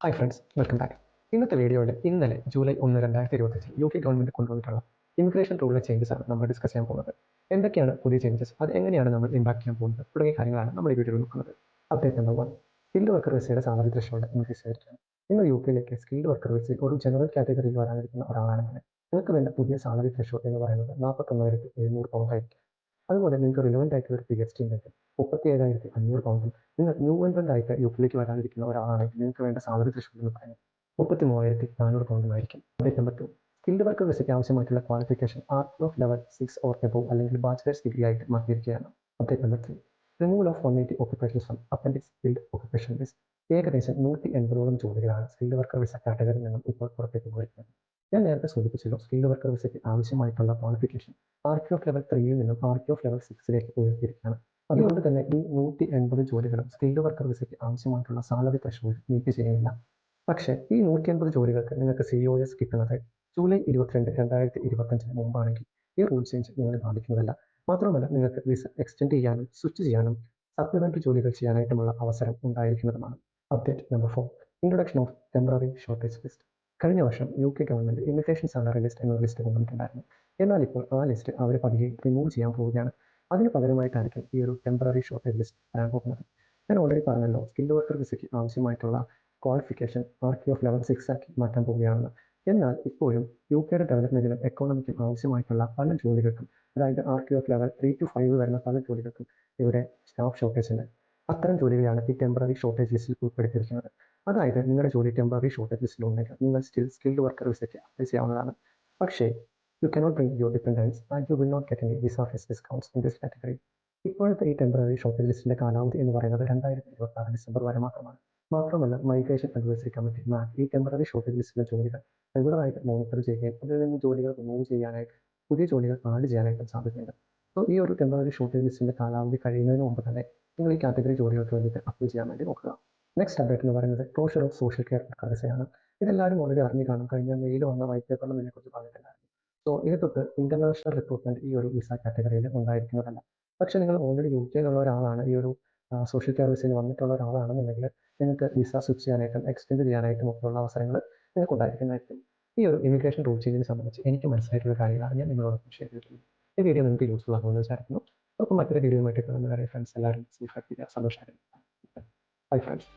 Hi friends, welcome back. ഇന്നത്തെ വീഡിയോയിൽ ഇന്നലെ ജൂലൈ 1, 2025 യു കെ ഗവൺമെന്റ് കൊണ്ടുവന്നിട്ടുള്ള ഇമിഗ്രേഷൻ റൂളിലെ ചേഞ്ചസ് ആണ് നമ്മൾ ഡിസ്കസ് ചെയ്യാൻ പോകുന്നത്. എന്തൊക്കെയാണ് പുതിയ ചേഞ്ചസ്, അത് എങ്ങനെയാണ് നമ്മൾ ഇമ്പാക്ട് ചെയ്യാൻ പോകുന്നത് തുടങ്ങിയ കാര്യങ്ങളാണ് നമ്മൾ ഈ വീഡിയോയിൽ നോക്കുന്നത്. അപ്ഡേറ്റ് നമ്പർ 1, സ്കിൽഡ് വർക്കർ വിസയുടെ സാലറി ത്രെഷോൾഡ് ഇൻക്രീസ് ചെയ്തിരിക്കുകയാണ്. നിങ്ങൾ യു കെയിലേക്ക് സ്കിൽഡ് വർക്കർ വിസയിൽ ഒരു ജനറൽ കാറ്റഗറിയിൽ വരാനിരിക്കുന്ന ഒരാളാണെങ്കിൽ നിങ്ങൾക്ക് വേണ്ട പുതിയ സാലറി ത്രെഷോൾഡ് എന്ന് പറയുന്നത് 41,700 പൗണ്ട് ആയിരിക്കും. അതുപോലെ നിങ്ങൾക്ക് റിലവൻ്റ് ആയിട്ടുള്ള ഒരു PhD ഉണ്ടെങ്കിൽ 37,500 പൗണ്ടും, നിങ്ങൾ ന്യൂ എൻട്രൻ്റ് ആയിട്ട് യു കെയിലേക്ക് വരാനിരിക്കുന്ന ഒരാളാണെങ്കിൽ നിങ്ങൾക്ക് വേണ്ട സാലറി ത്രെഷോൾഡ് എന്ന് പറയുന്നത് 33,400 പൗണ്ടുമായിരിക്കും. അപ്ഡേറ്റ് നമ്പർ 2, സ്കിൽഡ് വർക്കർ വിസയ്ക്ക് ആവശ്യമായിട്ടുള്ള qualification RQF level 6 or above അല്ലെങ്കിൽ ബാച്ചിലേഴ്സ് ഡിഗ്രി ആയിട്ട് മാറ്റിയിരിക്കുകയാണ്. Update number 3, removal of 180 occupations from appendix skilled occupation list. ഏകദേശം 180ഓളം ജോലികളാണ് സ്കിൽഡ് വർക്കർ വിസ കാറ്റഗറിയിൽ നിന്നും ഇപ്പോൾ പുറത്തേക്ക് പോയിരിക്കുന്നത്. ഞാൻ നേരത്തെ സൂചിപ്പിച്ചല്ലോ, സ്കിൽഡ് വർക്കർ വിസയ്ക്ക് ആവശ്യമായിട്ടുള്ള ക്വാളിഫിക്കേഷൻ ആർക്കി ഓഫ് ലെവൽ 3യിൽ നിന്നും ആർക്കി ഓഫ് ലെവൽ 6ലേക്ക് ഉയർത്തിയിരിക്കുകയാണ്. അതുകൊണ്ട് തന്നെ ഈ 180 ജോലികളും സ്കിൽഡ് വർക്കർ വിസയ്ക്ക് ആവശ്യമായിട്ടുള്ള സാലറി ത്രെഷോൾഡ് മീറ്റ് ചെയ്യുന്നില്ല. പക്ഷേ ഈ 180 ജോലികൾക്ക് നിങ്ങൾക്ക് COS കിട്ടുന്നത് ജൂലൈ 22, 2025 മുമ്പാണെങ്കിൽ ഈ റൂൾ ചേഞ്ച് നിങ്ങളെ ബാധിക്കുന്നതല്ല. മാത്രമല്ല, നിങ്ങൾക്ക് വിസ എക്സ്റ്റെൻഡ് ചെയ്യാനും സ്വിച്ച് ചെയ്യാനും സപ്ലിമെന്ററി ജോലികൾ ചെയ്യാനായിട്ടുമുള്ള അവസരം ഉണ്ടായിരിക്കുന്നതുമാണ്. Update number 4, introduction of temporary shortage list. കഴിഞ്ഞ വർഷം U K government immigration salary list എന്ന ലിസ്റ്റ് കൊണ്ടുവന്നിട്ടുണ്ടായിരുന്നു. എന്നാൽ ഇപ്പോൾ ആ ലിസ്റ്റ് അവർ പതിയെ റിമൂവ് ചെയ്യാൻ പോവുകയാണ്. അതിന് പകരമായിട്ടായിരിക്കും ഈ ഒരു ടെമ്പററി ഷോർട്ടേജ് ലിസ്റ്റ് വരാൻ പോകുന്നത്. ഞാൻ ഓൾറെഡി പറഞ്ഞല്ലോ, സ്കിൽഡ് വർക്കർ വിസയ്ക്ക് ആവശ്യമായിട്ടുള്ള ക്വാളിഫിക്കേഷൻ ആർക്കി ഓഫ് ലെവൽ 6 ആക്കി മാറ്റാൻ പോവുകയാണെന്ന്. എന്നാൽ ഇപ്പോഴും യു കെയുടെ ഡെവലപ്മെന്റിനും എക്കോണമിക്കും ആവശ്യമായിട്ടുള്ള പല ജോലികൾക്കും, അതായത് ആർക്കി ഓഫ് ലെവൽ 3 to 5 വരുന്ന പല ജോലികൾക്കും ഇവിടെ സ്റ്റാഫ് ഷോർട്ടേജ് ഉണ്ട്. അത്തരം ജോലികളാണ് ഈ ടെമ്പററി ഷോർട്ടേജ് ലിസ്റ്റിൽ ഉൾപ്പെടുത്തിയിരിക്കുന്നത്. അതായത് നിങ്ങളുടെ ജോലി ടെമ്പററി ഷോർട്ടേജ് ലിസ്റ്റിൽ ഉണ്ടെങ്കിൽ നിങ്ങൾ സ്കിൽഡ് വർക്കർ വിസയ്ക്ക് അപ്ലൈ ചെയ്യാവുന്നതാണ്. പക്ഷേ you cannot bring your dependents and you will not get any visa fees discounts in this category. ഇപ്പോഴത്തെ ഈ ടെമ്പററി ഷോർട്ടേജ് ലിസ്റ്റിന്റെ കാലാവധി എന്ന് പറയുന്നത് 2026 ഡിസംബർ വരെ മാത്രമാണ്. മാത്രമല്ല, മൈഗ്രേഷൻ അഡ്വൈസറി കമ്മിറ്റി ഈ ടെമ്പററി ഷോർട്ടേജ് ലിസ്റ്റിലെ ജോലികൾ റെഗുലറായിട്ട് മോണിറ്റർ ചെയ്യുകയും അതിൽ നിന്ന് ജോലികൾ റിമൂവ് ചെയ്യാനായിട്ട് പുതിയ ജോലികൾ ആഡ് ചെയ്യാനായിട്ടും സാധ്യതയുണ്ട്. സോ ഈ ഒരു ടെമ്പററി ഷോർട്ടേജ് ലിസ്റ്റിന്റെ കാലാവധി കഴിയുന്നതിന് മുമ്പ് തന്നെ നിങ്ങൾ ഈ കാറ്റഗറി ജോലികൾക്ക് വേണ്ടിയിട്ട് അപ്ലൈ ചെയ്യാൻ വേണ്ടി നോക്കുക. നെക്സ്റ്റ് അപ്ഡേറ്റ് എന്ന് പറയുന്നത് closure of social care worker വിസയാണ്. ഇതെല്ലാവരും ഓൾറെഡി അറിഞ്ഞു കാണും. കഴിഞ്ഞ മെയിൽ വന്ന വൈറ്റ് പേപ്പറിലും ഇതിനെക്കുറിച്ച് പറഞ്ഞിട്ടുണ്ടായിരുന്നു. സോ ഇത് തൊട്ട് ഇന്റർനാഷണൽ റിക്രൂട്ട്മെന്റ് ഈ ഒരു വിസ കാറ്റഗറിയിൽ ഉണ്ടായിരിക്കുന്നതല്ല. പക്ഷേ നിങ്ങൾ ഓൾറെഡി യു കെയിലുള്ള ഒരാളാണ്, ഈ ഒരു സോഷ്യൽ കെയർ വിസയിൽ വന്നിട്ടുള്ള ഒരാളാണെന്നുണ്ടെങ്കിൽ നിങ്ങൾക്ക് വിസ സ്വിച്ച് ചെയ്യാനായിട്ടും എക്സ്റ്റെൻഡ് ചെയ്യാനായിട്ടും ഒക്കെയുള്ള അവസരങ്ങൾ നിങ്ങൾക്ക് ഉണ്ടായിരിക്കുന്നതായിരിക്കും. ഈ ഒരു ഇമിഗ്രേഷൻ റൂൾ ചേഞ്ചിനെ സംബന്ധിച്ച് എനിക്ക് മനസ്സിലായിട്ടുള്ള കാര്യങ്ങളാണ് ഞാൻ നിങ്ങളോടൊപ്പം ഷെയർ ചെയ്തിട്ടുള്ളത്. ഈ വീഡിയോ നിങ്ങൾക്ക് യൂസ്ഫുൾ ആകുമെന്ന് വിചാരിക്കുന്നു. അപ്പോൾ മറ്റൊരു വീഡിയോയുമായിട്ട് കാണുന്ന വരെ ഫ്രണ്ട്സ് എല്ലാവരും സേഫ് ആയിട്ട് സന്തോഷമായിട്ട്. Bye friends.